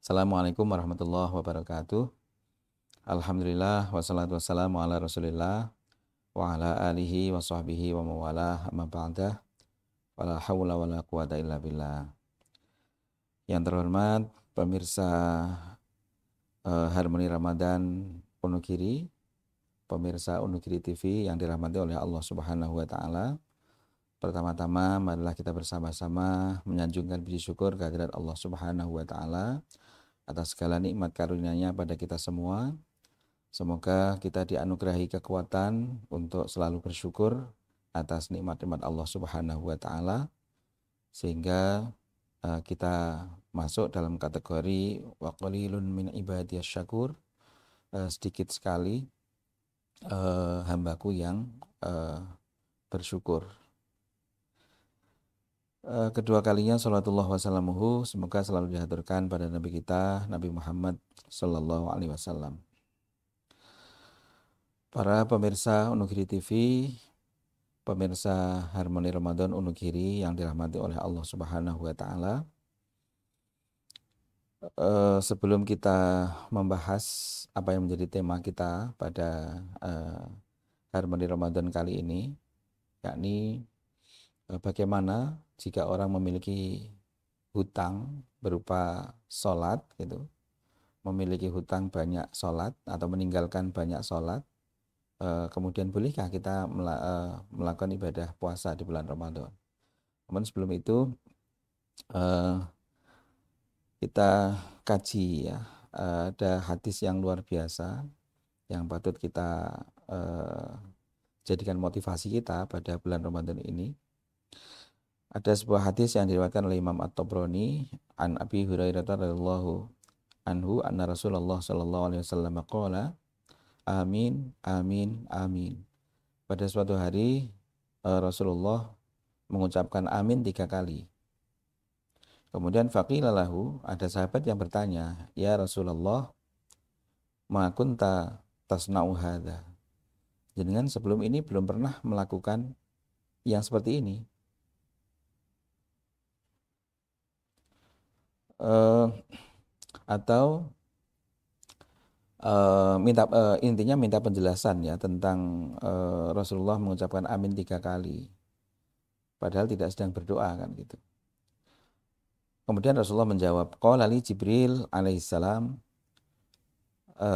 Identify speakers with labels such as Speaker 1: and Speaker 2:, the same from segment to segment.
Speaker 1: Assalamualaikum warahmatullahi wabarakatuh. Alhamdulillah wassalatu wassalamu ala Rasulillah wa ala alihi wa sahbihi wa mawalah amma ba'dah. Wala haula wala quwata illa billah. Yang terhormat pemirsa Harmoni Ramadan Wonogiri, pemirsa Wonogiri TV yang dirahmati oleh Allah Subhanahu wa taala. Pertama-tama marilah kita bersama-sama menyanjungkan puji syukur kehadirat Allah Subhanahu wa taala atas segala nikmat karunia-Nya pada kita semua. Semoga kita dianugerahi kekuatan untuk selalu bersyukur atas nikmat-nikmat Allah Subhanahu wa taala sehingga kita masuk dalam kategori wa qalilun min ibadiyasy syakur, sedikit sekali hambaku yang bersyukur. Kedua kalinya salatullah wassalamuhu semoga selalu dihaturkan pada Nabi kita Nabi Muhammad sallallahu alaihi wasallam. Para pemirsa Wonogiri TV, pemirsa Harmoni Ramadan Wonogiri yang dirahmati oleh Allah Subhanahu wa taala. Sebelum kita membahas apa yang menjadi tema kita pada Harmoni Ramadan kali ini, yakni bagaimana jika orang memiliki hutang berupa sholat gitu, memiliki hutang banyak sholat atau meninggalkan banyak sholat, kemudian bolehkah kita melakukan ibadah puasa di bulan Ramadan. Namun sebelum itu kita kaji ya, ada hadis yang luar biasa yang patut kita jadikan motivasi kita pada bulan Ramadan ini. Ada sebuah hadis yang diriwayatkan oleh Imam At-Tabrani an Abi Hurairah radhiyallahu anhu anna Rasulullah sallallahu alaihi wasallam qala amin amin amin. Pada suatu hari Rasulullah mengucapkan amin 3 kali. Kemudian faqila lahu, ada sahabat yang bertanya, ya Rasulullah, ma kunta tasna'u hadza. Jenengan sebelum ini belum pernah melakukan yang seperti ini. Atau intinya minta penjelasan ya tentang Rasulullah mengucapkan amin 3 kali padahal tidak sedang berdoa kan gitu. Kemudian Rasulullah menjawab, qala li Jibril alaihissalam,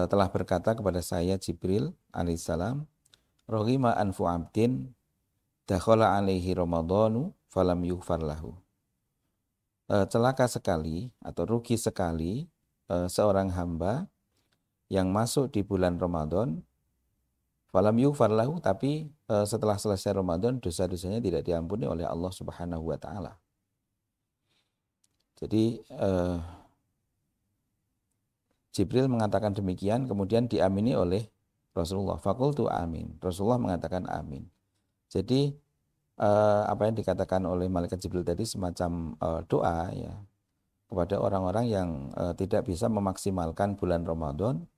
Speaker 1: telah berkata kepada saya Jibril alaihissalam, roghima anfu abdin dakhala alaihi ramadhanu falam yughfar lahu. Celaka sekali atau rugi sekali seorang hamba yang masuk di bulan Ramadan falam yughfar lahu, tapi setelah selesai Ramadan dosa-dosanya tidak diampuni oleh Allah Subhanahu wa taala. Jadi Jibril mengatakan demikian, kemudian diamini oleh Rasulullah. Faqultu amin. Rasulullah mengatakan amin. Jadi apa yang dikatakan oleh malaikat Jibril tadi semacam doa ya kepada orang-orang yang tidak bisa memaksimalkan bulan Ramadan,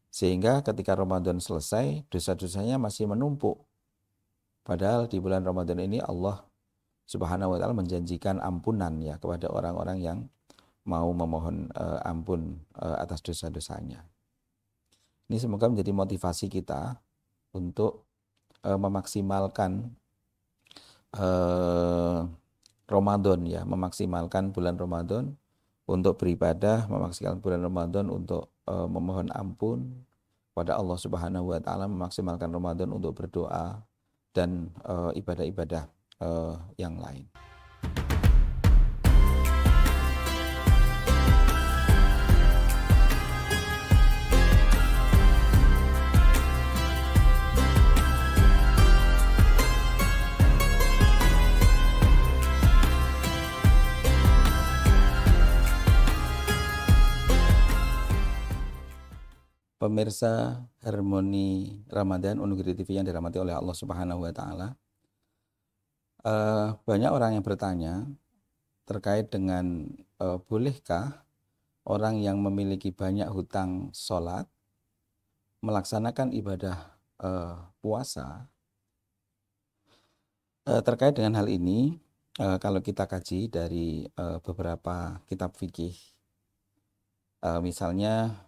Speaker 1: sehingga ketika Ramadan selesai dosa-dosanya masih menumpuk. Padahal di bulan Ramadan ini Allah Subhanahu wa taala menjanjikan ampunan ya kepada orang-orang yang mau memohon ampun atas dosa-dosanya. Ini semoga menjadi motivasi kita untuk memaksimalkan Ramadan ya, memaksimalkan bulan Ramadan untuk beribadah, memaksimalkan bulan Ramadan untuk memohon ampun pada Allah Subhanahu wa taala, memaksimalkan Ramadan untuk berdoa dan ibadah-ibadah yang lain. Pemirsa Harmoni Ramadan Wonogiri TV yang dirahmati oleh Allah Subhanahu wa taala. Banyak orang yang bertanya terkait dengan bolehkah orang yang memiliki banyak hutang sholat melaksanakan ibadah puasa. Terkait dengan hal ini, kalau kita kaji dari beberapa kitab fikih Misalnya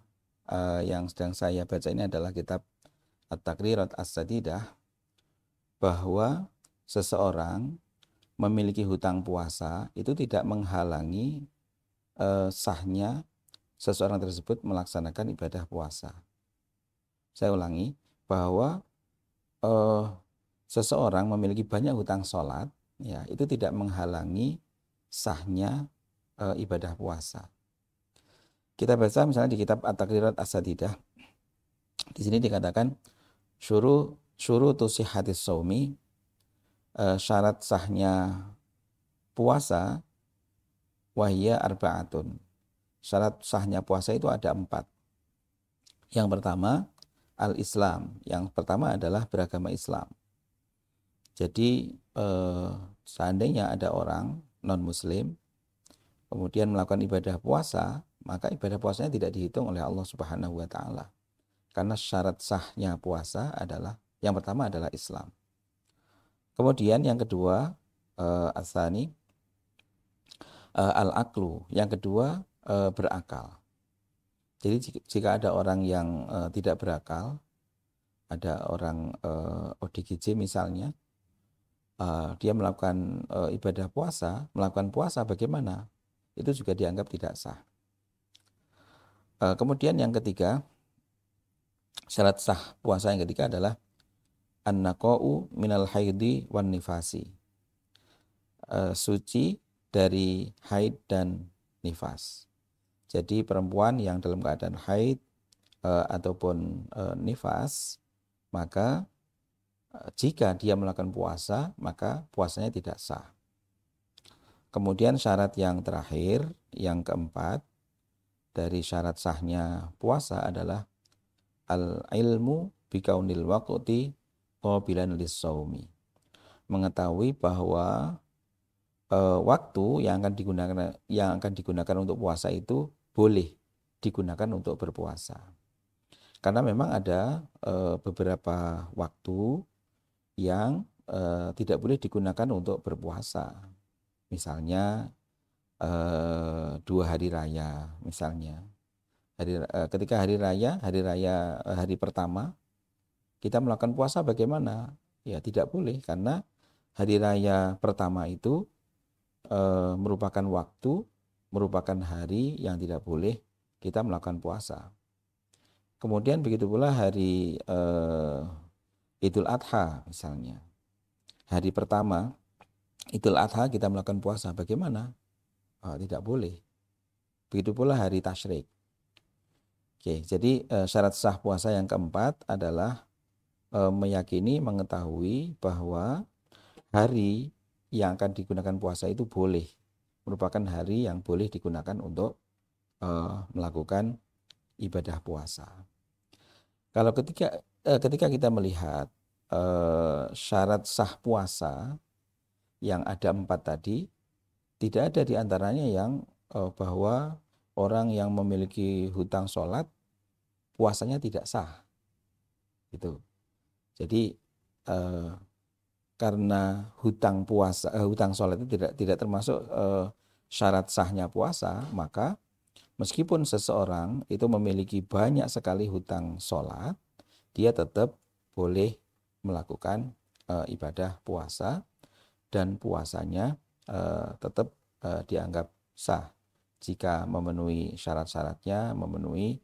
Speaker 1: yang sedang saya baca ini adalah kitab At-Taqrirat As-Sadidah, bahwa seseorang memiliki hutang puasa itu tidak menghalangi sahnya seseorang tersebut melaksanakan ibadah puasa. Saya ulangi, bahwa seseorang memiliki banyak hutang sholat, ya, itu tidak menghalangi sahnya ibadah puasa. Kita baca misalnya di kitab At-Taqrirat As-Sadidah. Di sini dikatakan syurutu sihhatis shaumi, syarat sahnya puasa, wahya arba'atun. Syarat sahnya puasa itu ada 4. Yang pertama, al-Islam. Yang pertama adalah beragama Islam. Jadi seandainya ada orang non-muslim kemudian melakukan ibadah puasa, maka ibadah puasanya tidak dihitung oleh Allah Subhanahu wa taala. Karena syarat sahnya puasa adalah, yang pertama adalah Islam. Kemudian yang kedua, asani, al-aqlu. Yang kedua, berakal. Jadi jika ada orang yang tidak berakal, ada orang ODGJ misalnya, dia melakukan ibadah puasa, melakukan puasa bagaimana? Itu juga dianggap tidak sah. Kemudian yang ketiga, syarat sah puasa yang ketiga adalah an-naqa'u minal haidi wan nifasi. Suci dari haid dan nifas. Jadi perempuan yang dalam keadaan haid ataupun nifas, maka jika dia melakukan puasa, maka puasanya tidak sah. Kemudian syarat yang terakhir, yang keempat, dari syarat sahnya puasa adalah al-ilmu bikaunil waqti qabilan lis-shaumi. Mengetahui bahwa waktu yang akan digunakan untuk puasa itu boleh digunakan untuk berpuasa. Karena memang ada beberapa waktu yang tidak boleh digunakan untuk berpuasa. Misalnya 2 hari raya misalnya. Ketika hari hari pertama kita melakukan puasa bagaimana? Ya tidak boleh, karena hari raya pertama itu merupakan hari yang tidak boleh kita melakukan puasa. Kemudian begitu pula hari Idul Adha misalnya. Hari pertama Idul Adha kita melakukan puasa bagaimana? Tidak boleh. Begitu pula hari tasyrik. Oke, jadi syarat sah puasa yang keempat adalah meyakini, mengetahui bahwa hari yang akan digunakan puasa itu merupakan hari yang boleh digunakan untuk melakukan ibadah puasa. Kalau ketika kita melihat syarat sah puasa yang ada 4 tadi, tidak ada di antaranya yang bahwa orang yang memiliki hutang sholat puasanya tidak sah. Gitu. Jadi karena hutang sholat itu tidak termasuk syarat sahnya puasa, maka meskipun seseorang itu memiliki banyak sekali hutang sholat, dia tetap boleh melakukan ibadah puasa, dan puasanya tetap dianggap sah jika memenuhi syarat-syaratnya, memenuhi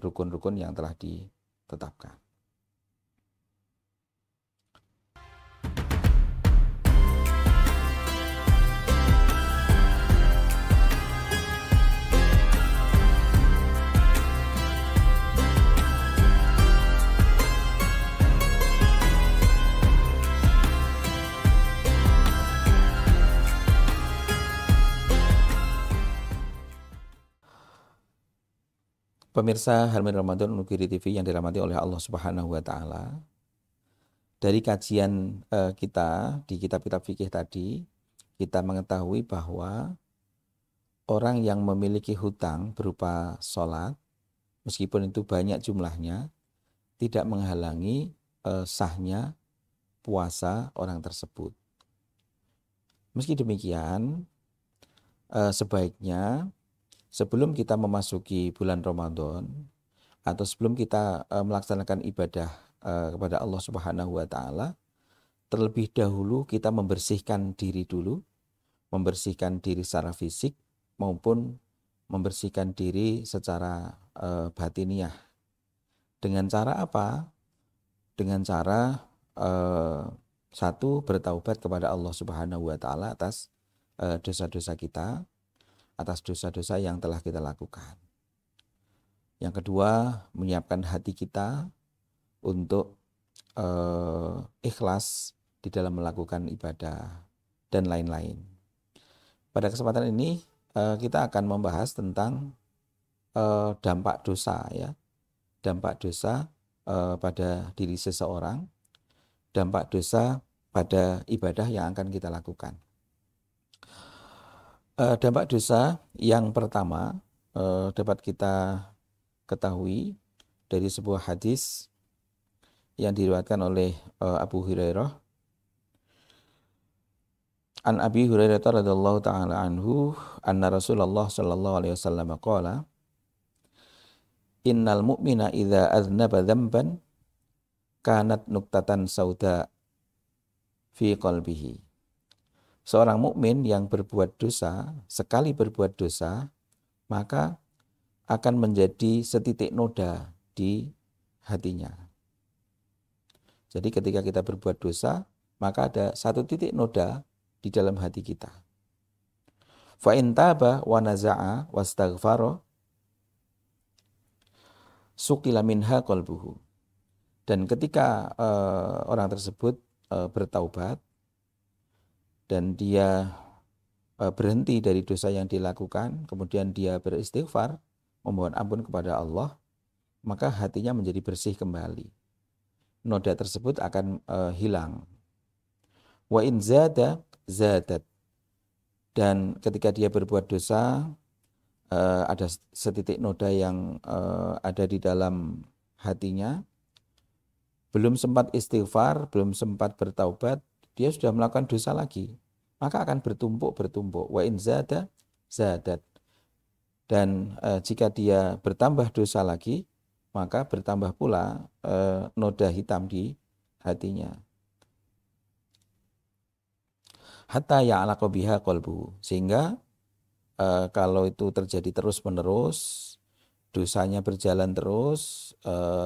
Speaker 1: rukun-rukun yang telah ditetapkan. Pemirsa Helmi Ramadan Nugiri TV yang dirahmati oleh Allah Subhanahu wa taala. Dari kajian kita di kitab-kitab fikih tadi, kita mengetahui bahwa orang yang memiliki hutang berupa sholat, meskipun itu banyak jumlahnya, tidak menghalangi sahnya puasa orang tersebut. Meski demikian, sebaiknya sebelum kita memasuki bulan Ramadan atau sebelum kita melaksanakan ibadah kepada Allah Subhanahu wa taala, terlebih dahulu kita membersihkan diri dulu, membersihkan diri secara fisik maupun membersihkan diri secara batiniah. Dengan cara apa? Dengan cara satu, bertaubat kepada Allah Subhanahu wa taala atas dosa-dosa kita, atas dosa-dosa yang telah kita lakukan. Yang kedua, menyiapkan hati kita untuk ikhlas di dalam melakukan ibadah dan lain-lain. Pada kesempatan ini kita akan membahas tentang dampak dosa, ya, dampak dosa pada diri seseorang, dampak dosa pada ibadah yang akan kita lakukan. Dampak dosa yang pertama dapat kita ketahui dari sebuah hadis yang diriwayatkan oleh Abu Hurairah. An Abi Hurairah radhiyallahu taala anhu anna Rasulullah sallallahu alaihi wasallam qala innal mu'mina idza aznaba dzamban kanat nuktatan sauda fi qalbihi. Seorang mukmin yang berbuat dosa, sekali berbuat dosa, maka akan menjadi setitik noda di hatinya. Jadi ketika kita berbuat dosa, maka ada satu titik noda di dalam hati kita. Fa in taba wa naza'a wastaghfara suqila minha qalbuhu. Dan ketika orang tersebut bertaubat dan dia berhenti dari dosa yang dilakukan, kemudian dia beristighfar, memohon ampun kepada Allah, maka hatinya menjadi bersih kembali. Noda tersebut akan hilang. Wa in zada zadat. Dan ketika dia berbuat dosa, ada setitik noda yang ada di dalam hatinya, belum sempat istighfar, belum sempat bertaubat, dia sudah melakukan dosa lagi, maka akan bertumpuk. Wa in zada zadat. Dan jika dia bertambah dosa lagi, maka bertambah pula noda hitam di hatinya. Hatta ya'laqa biha qalbuhu. Sehingga kalau itu terjadi terus-menerus, dosanya berjalan terus,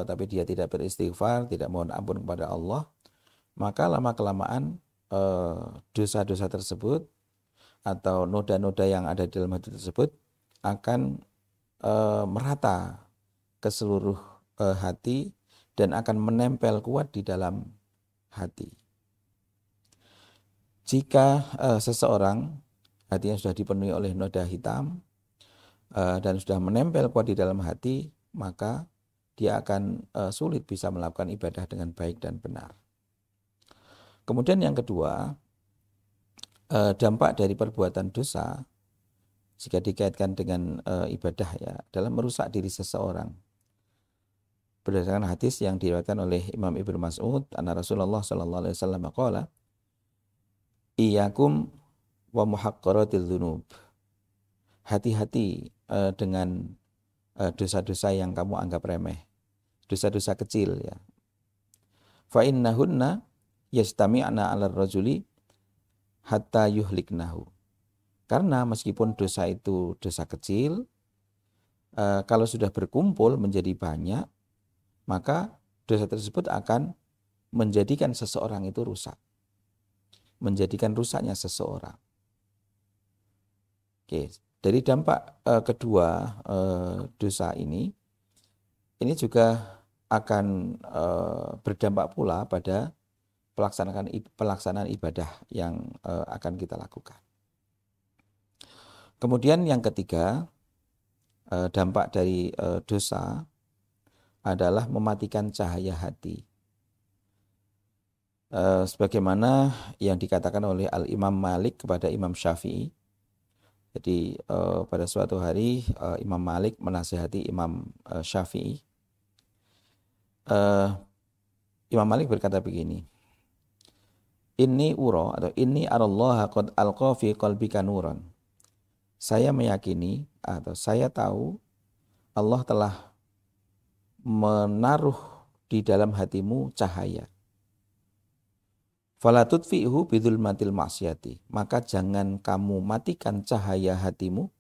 Speaker 1: tapi dia tidak beristighfar, tidak mohon ampun kepada Allah, maka lama-kelamaan dosa-dosa tersebut atau noda-noda yang ada di dalam hati tersebut akan merata ke seluruh hati dan akan menempel kuat di dalam hati. Jika seseorang hatinya sudah dipenuhi oleh noda hitam dan sudah menempel kuat di dalam hati, maka dia akan sulit bisa melakukan ibadah dengan baik dan benar. Kemudian yang kedua, dampak dari perbuatan dosa jika dikaitkan dengan ibadah, ya, adalah merusak diri seseorang. Berdasarkan hadis yang diriwayatkan oleh Imam Ibnu Mas'ud, anna Rasulullah sallallahu alaihi wasallam qala, "Iyyakum wa muhaqqaratil dzunub." Hati-hati dengan dosa-dosa yang kamu anggap remeh, dosa-dosa kecil, ya. Fa innahunna yastami'na 'alal rajuli hatta yuhliknahu. Karena meskipun dosa itu dosa kecil, kalau sudah berkumpul menjadi banyak, maka dosa tersebut akan menjadikan seseorang itu rusak. Menjadikan rusaknya seseorang. Oke, dari dampak kedua dosa ini juga akan berdampak pula pada pelaksanaan ibadah yang akan kita lakukan. Kemudian yang ketiga, dampak dari dosa adalah mematikan cahaya hati. Sebagaimana yang dikatakan oleh Al-Imam Malik kepada Imam Syafi'i. Jadi pada suatu hari Imam Malik menasihati Imam Syafi'i. Imam Malik berkata begini, Inni ura atau inni arallaha qad alqa fi qalbika nuran. saya meyakini atau saya tahu Allah telah menaruh di dalam hatimu cahaya. Fala tudfi'hu bidzulmatil ma'siyati. Maka jangan kamu matikan cahaya hatimu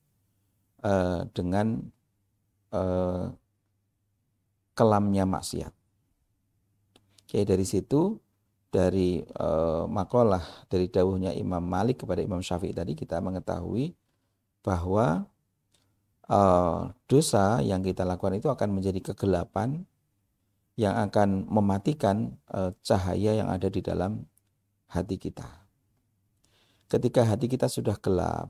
Speaker 1: dengan kelamnya maksiat. Oke, dari situ, dari makalah dari dawuhnya Imam Malik kepada Imam Syafi'i tadi, kita mengetahui bahwa dosa yang kita lakukan itu akan menjadi kegelapan yang akan mematikan cahaya yang ada di dalam hati kita. Ketika hati kita sudah gelap,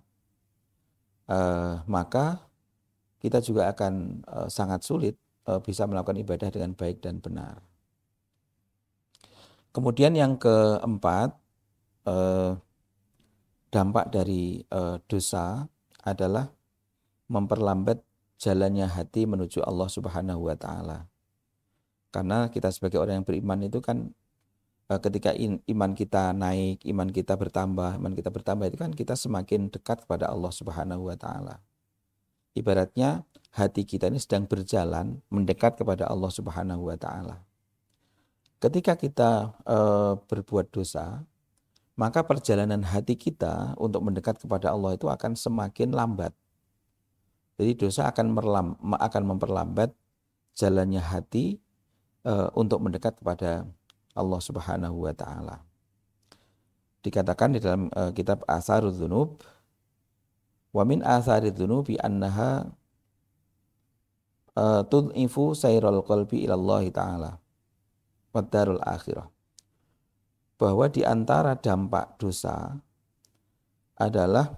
Speaker 1: maka kita juga akan sangat sulit bisa melakukan ibadah dengan baik dan benar. Kemudian yang keempat, dampak dari dosa adalah memperlambat jalannya hati menuju Allah Subhanahu wa Ta'ala. Karena kita sebagai orang yang beriman itu kan ketika iman kita naik, iman kita bertambah itu kan kita semakin dekat kepada Allah Subhanahu wa Ta'ala. Ibaratnya hati kita ini sedang berjalan mendekat kepada Allah Subhanahu wa Ta'ala. Ketika kita berbuat dosa, maka perjalanan hati kita untuk mendekat kepada Allah itu akan semakin lambat. Jadi dosa akan memperlambat jalannya hati untuk mendekat kepada Allah Subhanahu wa Ta'ala. Dikatakan di dalam kitab Atharudz Dzunub, wa min atharidz dzunubi annaha tud'ifu sayral qalbi ila Allah Ta'ala wa darul akhirah. Bahwa di antara dampak dosa adalah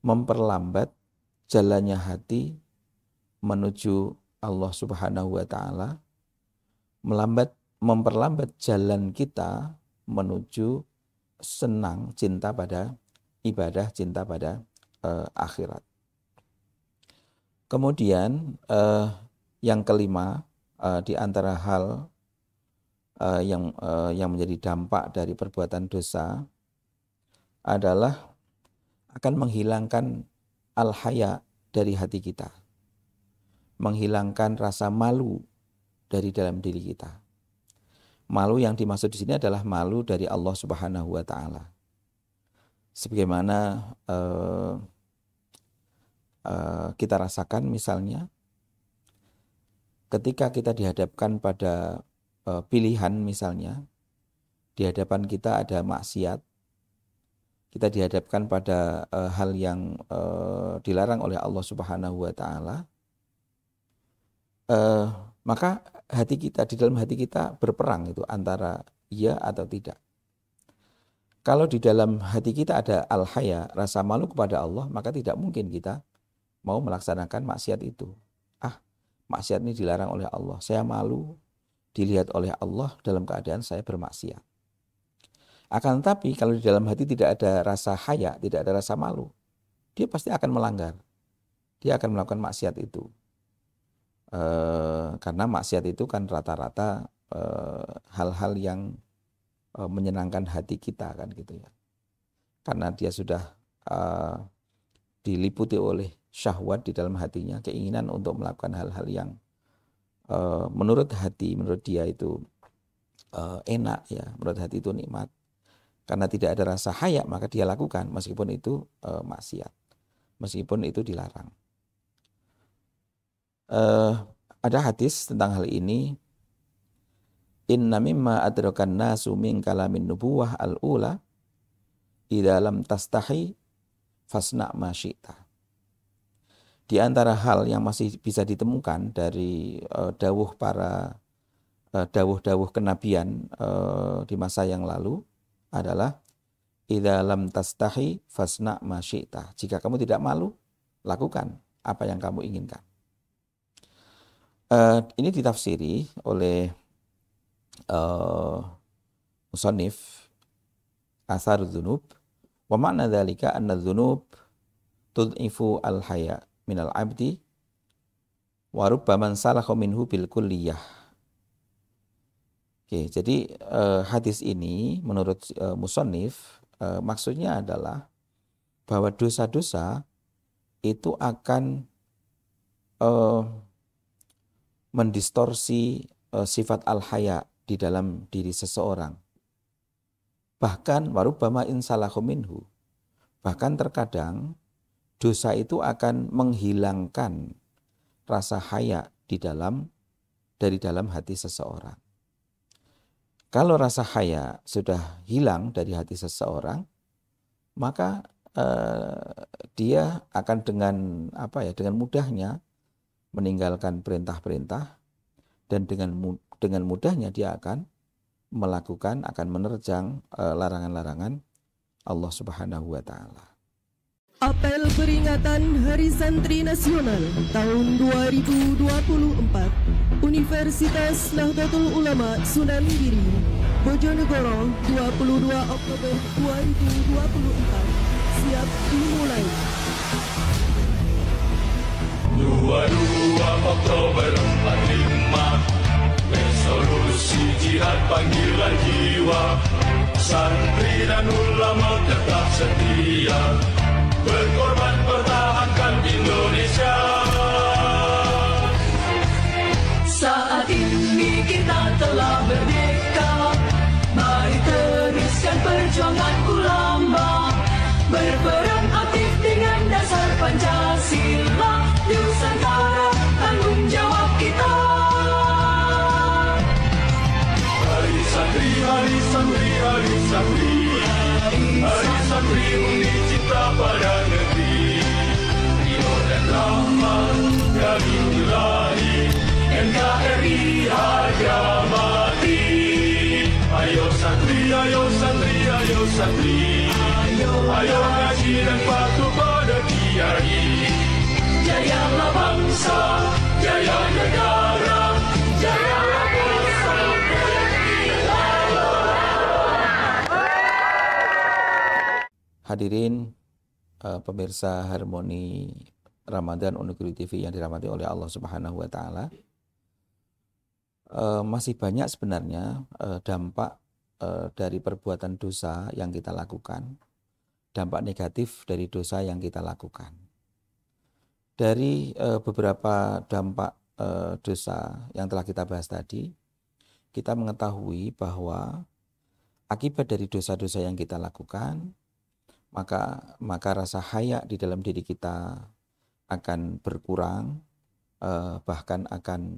Speaker 1: memperlambat jalannya hati menuju Allah Subhanahu wa Ta'ala, memperlambat jalan kita menuju senang, cinta pada ibadah, cinta pada akhirat. Kemudian yang kelima, di antara hal yang menjadi dampak dari perbuatan dosa adalah akan menghilangkan al-haya dari hati kita, menghilangkan rasa malu dari dalam diri kita. Malu yang dimaksud di sini adalah malu dari Allah Subhanahu wa Ta'ala. Sebagaimana kita rasakan misalnya ketika kita dihadapkan pada pilihan, misalnya di hadapan kita ada maksiat, kita dihadapkan pada hal yang dilarang oleh Allah Subhanahu wa Ta'ala, maka hati kita, di dalam hati kita berperang itu antara iya atau tidak. Kalau di dalam hati kita ada al-haya, rasa malu kepada Allah, maka tidak mungkin kita mau melaksanakan maksiat itu. Maksiat ini dilarang oleh Allah, saya malu dilihat oleh Allah dalam keadaan saya bermaksiat. Akan tetapi kalau di dalam hati tidak ada rasa haya, tidak ada rasa malu, dia pasti akan melanggar. Dia akan melakukan maksiat itu. Karena maksiat itu kan rata-rata hal-hal yang menyenangkan hati kita kan gitu ya. Karena dia sudah diliputi oleh syahwat di dalam hatinya, keinginan untuk melakukan hal-hal yang menurut dia itu enak ya, menurut hati itu nikmat. Karena tidak ada rasa haya maka dia lakukan meskipun itu maksiat, meskipun itu dilarang. Ada hadis tentang hal ini. Inna mimma adrakan nasu min kalamin nubuwah al-ula idza lam tastahi fasna ma syi'ta. Di antara hal yang masih bisa ditemukan dari dawuh kenabian di masa yang lalu adalah idza lam tastahi fasna ma syi'ta. Jika kamu tidak malu, lakukan apa yang kamu inginkan. Ini ditafsiri oleh musannif Atharudz Dzunub, wa ma'na dzalika anna dzunub tud'ifu al-haya minal abdi wa rubbaman salakha minhu bil kulliyah. Oke, jadi hadis ini menurut musannif maksudnya adalah bahwa dosa-dosa itu akan eh, mendistorsi sifat al-haya di dalam diri seseorang. Bahkan warubama insalahu minhu. Bahkan terkadang dosa itu akan menghilangkan rasa haya dari dalam hati seseorang. Kalau rasa haya sudah hilang dari hati seseorang, maka dia akan dengan mudahnya meninggalkan perintah-perintah, dan dengan mudahnya dia akan menerjang larangan-larangan Allah Subhanahu wa taala.
Speaker 2: Apel peringatan Hari Santri Nasional tahun 2024 Universitas Nahdlatul Ulama Sunan Giri, Bojonegoro, 22 Oktober 2024 siap dimulai.
Speaker 3: 22 Oktober 45 resolusi jihad panggilan jiwa, santri dan ulama tetap setia berkorban pertahankan Indonesia. Saat ini kita telah merdeka, mari teruskan perjuangan ulama, berperan aktif dengan dasar Pancasila, Nusantara tanggung jawab kita. Hari santri, hari santri, hari santri, hari santri undi cinta pada negeri, ridho dan rahmat dari Ilahi, NKRI harga mati. Ayo santri, ayo santri, ayo santri, ayo ngaji dan patuh pada kiai. Jayalah bangsa, jaya negara, jayalah bangsa.
Speaker 1: Hadirin pemirsa Harmoni Ramadan Unuguri TV yang dirahmati oleh Allah Subhanahu wa taala. Masih banyak sebenarnya dampak dari perbuatan dosa yang kita lakukan, dampak negatif dari dosa yang kita lakukan. Dari beberapa dampak dosa yang telah kita bahas tadi, kita mengetahui bahwa akibat dari dosa-dosa yang kita lakukan, maka rasa haya di dalam diri kita akan berkurang, bahkan akan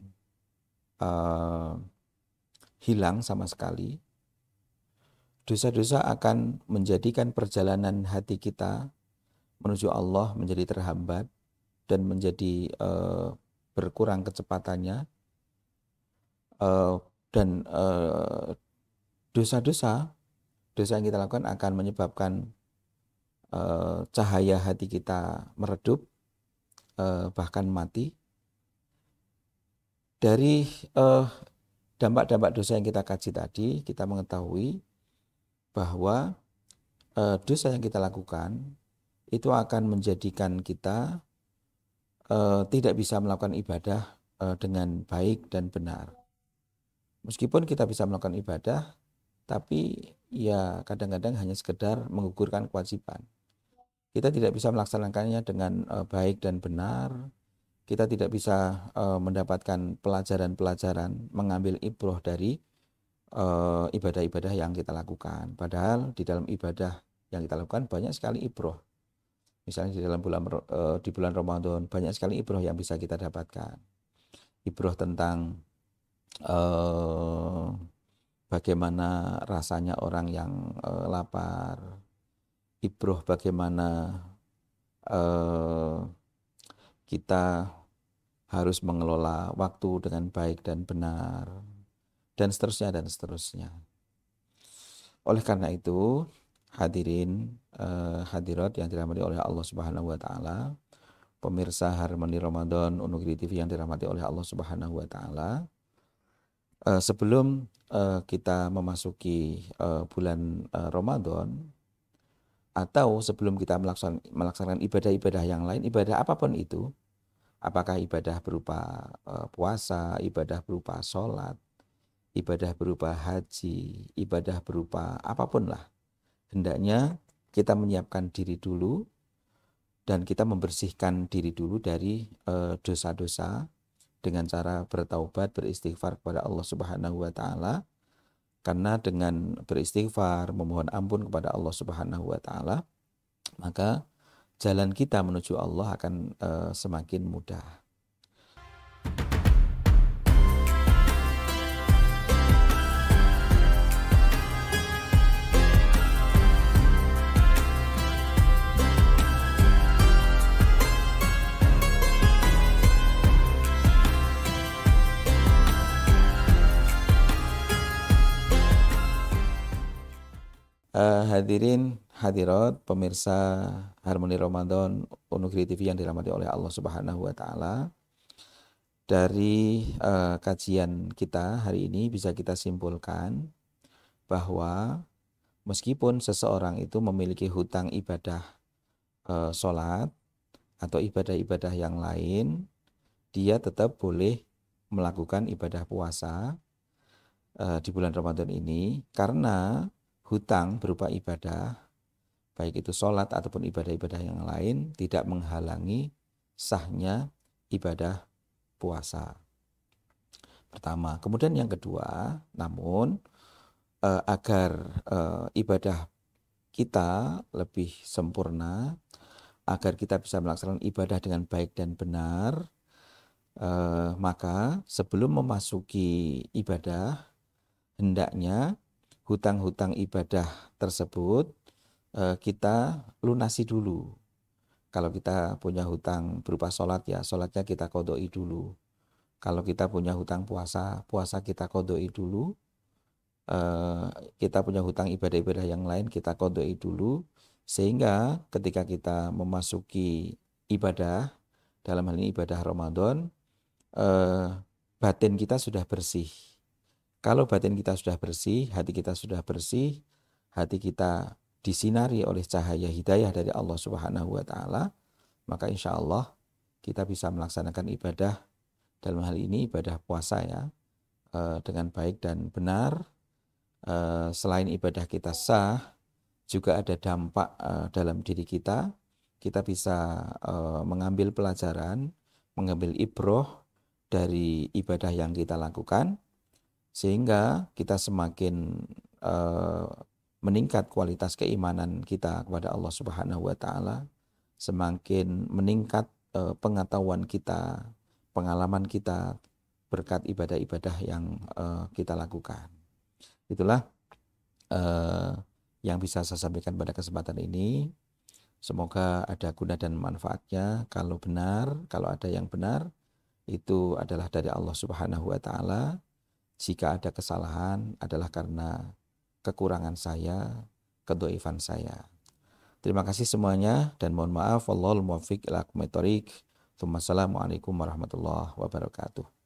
Speaker 1: hilang sama sekali. Dosa-dosa akan menjadikan perjalanan hati kita menuju Allah menjadi terhambat dan menjadi berkurang kecepatannya, dan dosa yang kita lakukan akan menyebabkan cahaya hati kita meredup, bahkan mati. Dari dampak-dampak dosa yang kita kaji tadi, kita mengetahui bahwa dosa yang kita lakukan itu akan menjadikan kita tidak bisa melakukan ibadah dengan baik dan benar. Meskipun kita bisa melakukan ibadah, tapi ya kadang-kadang hanya sekedar menggugurkan kewajiban. Kita tidak bisa melaksanakannya dengan baik dan benar. Kita tidak bisa mendapatkan pelajaran-pelajaran, mengambil ibroh dari ibadah-ibadah yang kita lakukan. Padahal di dalam ibadah yang kita lakukan banyak sekali ibroh. Misalnya di bulan Ramadan banyak sekali ibroh yang bisa kita dapatkan. Ibroh tentang bagaimana rasanya orang yang lapar. Ibroh bagaimana kita harus mengelola waktu dengan baik dan benar, dan seterusnya dan seterusnya. Oleh karena itu, hadirin hadirat yang dirahmati oleh Allah Subhanahu wa taala, pemirsa Harmoni Ramadan Unuguri TV yang dirahmati oleh Allah Subhanahu wa taala, sebelum kita memasuki bulan Ramadan, atau sebelum kita melaksanakan ibadah-ibadah yang lain, ibadah apapun itu, apakah ibadah berupa puasa, ibadah berupa sholat, ibadah berupa haji, ibadah berupa apapun lah, hendaknya kita menyiapkan diri dulu dan kita membersihkan diri dulu dari dosa-dosa dengan cara bertaubat, beristighfar kepada Allah Subhanahu wa taala. Karena dengan beristighfar, memohon ampun kepada Allah Subhanahu wa taala, maka jalan kita menuju Allah akan semakin mudah. Hadirin hadirat pemirsa Harmoni Ramadan Unugri TV yang dirahmati oleh Allah Subhanahu wa taala. Dari kajian kita hari ini bisa kita simpulkan bahwa meskipun seseorang itu memiliki hutang ibadah sholat atau ibadah-ibadah yang lain, dia tetap boleh melakukan ibadah puasa di bulan Ramadan ini, karena hutang berupa ibadah, baik itu sholat ataupun ibadah-ibadah yang lain, tidak menghalangi sahnya ibadah puasa. Pertama. Kemudian yang kedua, namun agar ibadah kita lebih sempurna, agar kita bisa melaksanakan ibadah dengan baik dan benar, maka sebelum memasuki ibadah, hendaknya hutang-hutang ibadah tersebut kita lunasi dulu. Kalau kita punya hutang berupa sholat, ya sholatnya kita qodoi dulu. Kalau kita punya hutang puasa, puasa kita qodoi dulu. Kita punya hutang ibadah-ibadah yang lain, kita qodoi dulu. Sehingga ketika kita memasuki ibadah, dalam hal ini ibadah Ramadan, batin kita sudah bersih. Kalau batin kita sudah bersih, hati kita sudah bersih, hati kita disinari oleh cahaya hidayah dari Allah Subhanahu wa taala, maka insya Allah kita bisa melaksanakan ibadah, dalam hal ini ibadah puasa ya, dengan baik dan benar. Selain ibadah kita sah, juga ada dampak dalam diri kita. Kita bisa mengambil pelajaran, mengambil ibroh dari ibadah yang kita lakukan, sehingga kita semakin meningkat kualitas keimanan kita kepada Allah Subhanahu wa taala, semakin meningkat pengetahuan kita, pengalaman kita berkat ibadah-ibadah yang kita lakukan. Itulah yang bisa saya sampaikan pada kesempatan ini. Semoga ada guna dan manfaatnya. Kalau benar, kalau ada yang benar, itu adalah dari Allah Subhanahu wa taala. Jika ada kesalahan adalah karena kekurangan saya, kedhaifan saya. Terima kasih semuanya dan mohon maaf. Wallahul muwaffiq ila aqwamit thoriq. Assalamualaikum warahmatullahi wabarakatuh.